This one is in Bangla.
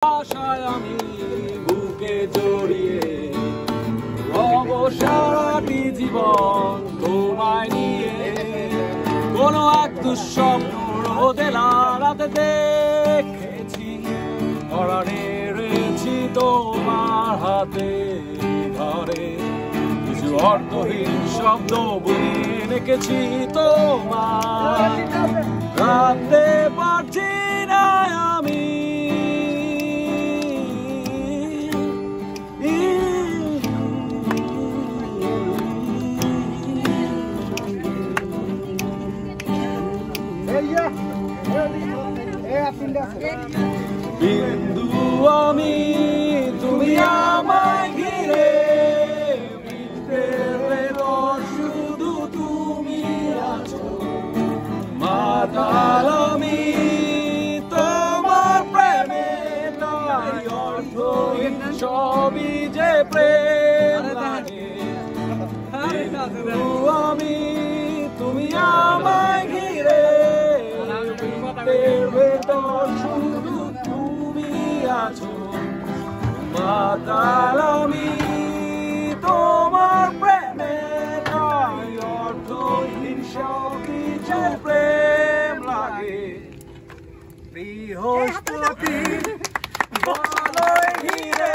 আশায় আমি বুকে জড়িয়ে রব সারাটি জীবন তোমায় নিয়ে। কোনো এক দুঃস্বপ্ন রোদেলা রাতে দেখেছি, পরাণে রয়েছি তোমার হাতে ধরে। কিছু অর্থহীন শব্দ বুনিয়ে রেখেছি তোমার, রাতে পারছি না আমি। বিন্দু আমি তুমি আমায় ঘিরে, বৃত্তের ভেতর শুধু তুমি আছো। মাতাল আমি তোমার প্রেমে, তাই অর্থহীন সবই যে প্রেম লাগে। বিন্দু আমি তুমি আমায় ঘিরে, বৃত্তের ভেতর শুধু তুমি আছো। মাতাল আমি তোমার প্রেমে, তাই অর্থহীন সবকিছু প্রেম লাগে। বৃহস্পতি বলয় ঘিরে